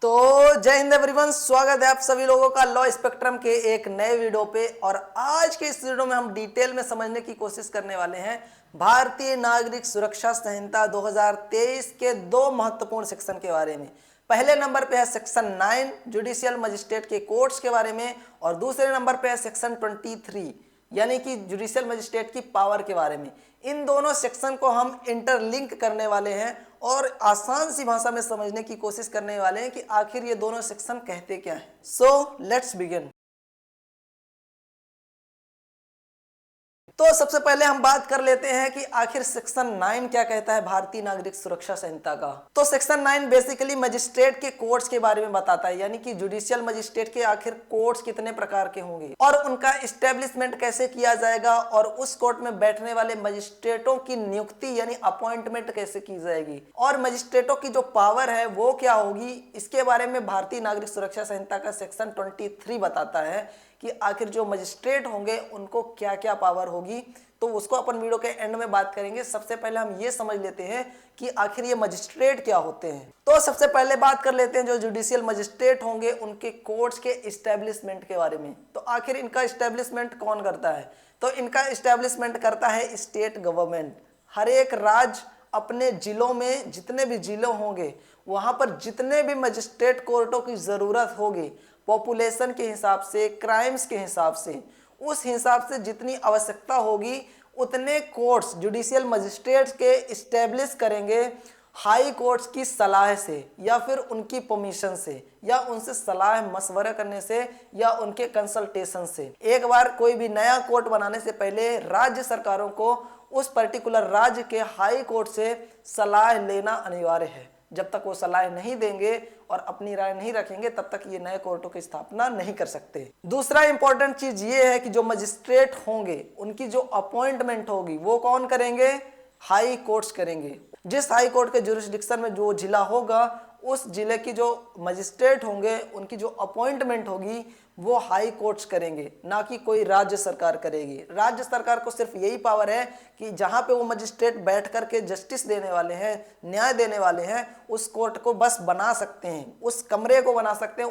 तो जय हिंद एवरीवन, स्वागत है आप सभी लोगों का लॉ स्पेक्ट्रम के एक नए वीडियो पे। और आज के इस वीडियो में हम डिटेल में समझने की कोशिश करने वाले हैं भारतीय नागरिक सुरक्षा संहिता 2023 के दो महत्वपूर्ण सेक्शन के बारे में। पहले नंबर पे है सेक्शन 9 जुडिशियल मजिस्ट्रेट के कोर्ट्स के बारे में, और दूसरे नंबर पे है सेक्शन 23 यानी कि जुडिशियल मजिस्ट्रेट की पावर के बारे में। इन दोनों सेक्शन को हम इंटरलिंक करने वाले हैं और आसान सी भाषा में समझने की कोशिश करने वाले हैं कि आखिर ये दोनों सेक्शन कहते क्या हैं। So let's begin. तो सबसे पहले हम बात कर लेते हैं कि आखिर सेक्शन 9 क्या कहता है भारतीय नागरिक सुरक्षा संहिता का। तो सेक्शन 9 बेसिकली मजिस्ट्रेट के कोर्ट्स के बारे में बताता है, यानी कि जुडिशियल मजिस्ट्रेट के आखिर कोर्ट्स कितने प्रकार के होंगे और उनका इस्टेब्लिशमेंट कैसे किया जाएगा, और उस कोर्ट में बैठने वाले मजिस्ट्रेटों की नियुक्ति यानी अपॉइंटमेंट कैसे की जाएगी, और मजिस्ट्रेटों की जो पावर है वो क्या होगी। इसके बारे में भारतीय नागरिक सुरक्षा संहिता का सेक्शन 23 बताता है कि आखिर जो मजिस्ट्रेट होंगे उनको क्या क्या पावर होगी। तो उसको अपन वीडियो के एंड में बात करेंगे। सबसे पहले हम ये समझ लेते हैं कि आखिर ये मजिस्ट्रेट क्या होते हैं। तो सबसे पहले बात कर लेते हैं जो जुडिशियल मजिस्ट्रेट होंगे उनके कोर्ट्स के इस्टेब्लिशमेंट के बारे में। तो आखिर इनका इस्टेब्लिशमेंट कौन करता है? तो इनका इस्टेब्लिशमेंट करता है स्टेट गवर्नमेंट। हर एक राज्य अपने जिलों में जितने भी जिले होंगे वहां पर जितने भी मजिस्ट्रेट कोर्टों की जरूरत होगी, पॉपुलेशन के हिसाब से, क्राइम्स के हिसाब से, उस हिसाब से जितनी आवश्यकता होगी उतने कोर्ट्स जुडिशियल मजिस्ट्रेट्स के इस्टेब्लिश करेंगे हाई कोर्ट्स की सलाह से, या फिर उनकी परमिशन से, या उनसे सलाह मशवरा करने से, या उनके कंसल्टेशन से। एक बार कोई भी नया कोर्ट बनाने से पहले राज्य सरकारों को उस पर्टिकुलर राज्य के हाई कोर्ट से सलाह लेना अनिवार्य है। जब तक वो सलाह नहीं देंगे और अपनी राय नहीं रखेंगे तब तक ये नए कोर्टों की स्थापना नहीं कर सकते। दूसरा इंपॉर्टेंट चीज ये है कि जो मजिस्ट्रेट होंगे उनकी जो अपॉइंटमेंट होगी वो कौन करेंगे? हाई कोर्ट्स करेंगे। जिस हाई कोर्ट के जुरिस्डिक्शन में जो जिला होगा उस जिले की जो मजिस्ट्रेट होंगे उनकी जो अपॉइंटमेंट होगी वो हाई कोर्ट्स करेंगे, ना कि कोई राज्य सरकार करेगी। राज्य सरकार को सिर्फ यही पावर है कि जहां पे वो मजिस्ट्रेट बैठ करके जस्टिस देने वाले हैं, न्याय देने वाले हैं, उस कोर्ट को बस बना सकते हैं, उस कमरे को बना सकते हैं,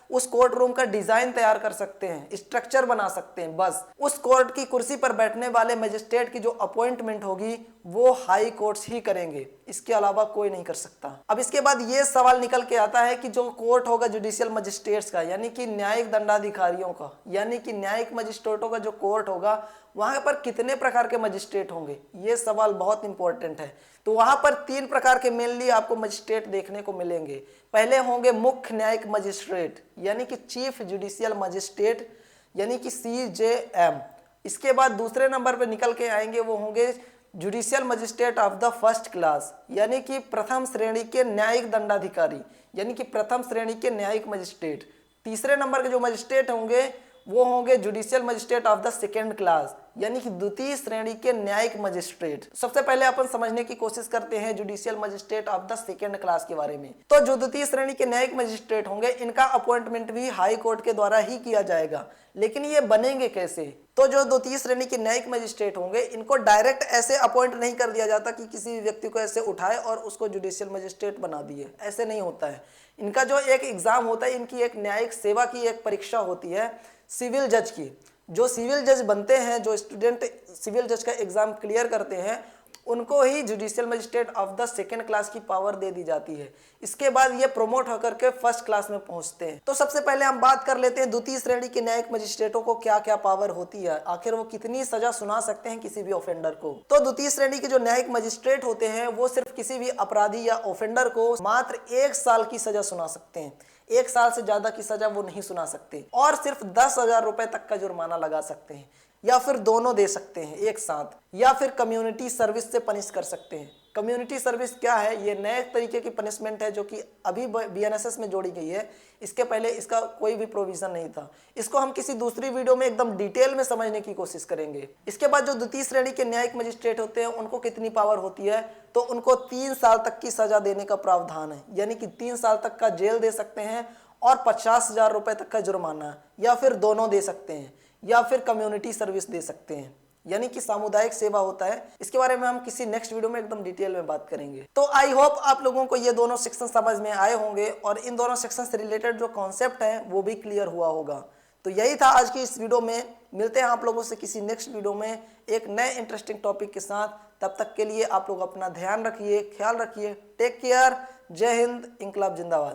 उस कोर्ट रूम का डिजाइन तैयार कर सकते हैं, स्ट्रक्चर बना सकते हैं। बस उस कोर्ट की कुर्सी पर बैठने वाले मजिस्ट्रेट की जो अपॉइंटमेंट होगी वो हाई कोर्ट्स ही करेंगे, इसके अलावा कोई नहीं कर सकता। अब इसके बाद ये सवाल निकल के आता है कि जो कोर्ट होगा जुडिशियल मजिस्ट्रेट्स का, यानी कि न्यायिक दंडाधिकारियों का, यानी कि न्यायिक मजिस्ट्रेटों का जो कोर्ट होगा वहां पर कितने प्रकार के मजिस्ट्रेट होंगे, ये सवाल बहुत इंपॉर्टेंट है। तो वहां पर 3 प्रकार के मेनली आपको मजिस्ट्रेट देखने को मिलेंगे। पहले होंगे मुख्य न्यायिक मजिस्ट्रेट यानी कि चीफ जुडिशियल मजिस्ट्रेट यानी कि CJM। इसके बाद दूसरे नंबर पर निकल के आएंगे वो होंगे judicial magistrate of the first class यानी कि प्रथम श्रेणी के न्यायिक दंडाधिकारी, यानी कि प्रथम श्रेणी के न्यायिक मजिस्ट्रेट। तीसरे नंबर के जो मजिस्ट्रेट होंगे वो होंगे judicial magistrate of the second class यानी कि द्वितीय श्रेणी के न्यायिक मजिस्ट्रेट। सबसे पहले अपन समझने की कोशिश करते हैं judicial magistrate of the second class के बारे में। तो जो द्वितीय श्रेणी के न्यायिक मजिस्ट्रेट होंगे इनका अपॉइंटमेंट भी हाई कोर्ट के द्वारा ही किया जाएगा। लेकिन ये बनेंगे कैसे? तो जो द्वितीय श्रेणी के न्यायिक मजिस्ट्रेट होंगे इनको डायरेक्ट ऐसे अपॉइंट नहीं कर दिया जाता कि किसी भी व्यक्ति को ऐसे उठाए और उसको जुडिशियल मजिस्ट्रेट बना दिए, ऐसे नहीं होता है। इनका जो एक एग्जाम होता है, इनकी एक न्यायिक सेवा की एक परीक्षा होती है सिविल जज की। जो सिविल जज बनते हैं, जो स्टूडेंट सिविल जज का एग्जाम क्लियर करते हैं, उनको ही judicial magistrate of the second class की पावर दे दी जाती है। इसके बाद ये प्रमोट होकर के फर्स्ट क्लास में पहुंचते हैं। तो सबसे पहले हम बात कर लेते हैं द्वितीय श्रेणी के न्यायिक मजिस्ट्रेटों को क्या क्या पावर होती है, आखिर वो कितनी सजा सुना सकते हैं किसी भी ऑफेंडर को। तो द्वितीय श्रेणी के जो न्यायिक मजिस्ट्रेट होते हैं वो सिर्फ किसी भी अपराधी या ऑफेंडर को मात्र 1 साल की सजा सुना सकते हैं। 1 साल से ज्यादा की सजा वो नहीं सुना सकते, और सिर्फ 10,000 रुपए तक का जुर्माना लगा सकते हैं, या फिर दोनों दे सकते हैं एक साथ, या फिर कम्युनिटी सर्विस से पनिश कर सकते हैं। कम्युनिटी सर्विस क्या है? ये नए तरीके की पनिशमेंट है जो कि अभी BNSS में जोड़ी गई है। इसके पहले इसका कोई भी प्रोविजन नहीं था। इसको हम किसी दूसरी वीडियो में एकदम डिटेल में समझने की कोशिश करेंगे। इसके बाद जो द्वितीय श्रेणी के न्यायिक मजिस्ट्रेट होते हैं उनको कितनी पावर होती है? तो उनको 3 साल तक की सजा देने का प्रावधान है, यानी कि 3 साल तक का जेल दे सकते हैं और 50,000 रुपए तक का जुर्माना, या फिर दोनों दे सकते हैं, या फिर कम्युनिटी सर्विस दे सकते हैं। यानी कि सामुदायिक सेवा होता है। इसके बारे में हम किसी नेक्स्ट वीडियो में एकदम डिटेल में बात करेंगे। तो आई होप आप लोगों को ये दोनों सेक्शन समझ में आए होंगे और इन दोनों सेक्शन से रिलेटेड जो कॉन्सेप्ट है वो भी क्लियर हुआ होगा। तो यही था आज की इस वीडियो में। मिलते हैं आप लोगों से किसी नेक्स्ट वीडियो में एक नए इंटरेस्टिंग टॉपिक के साथ। तब तक के लिए आप लोग अपना ध्यान रखिए, ख्याल रखिए। Take care. जय हिंद। इंकलाब जिंदाबाद।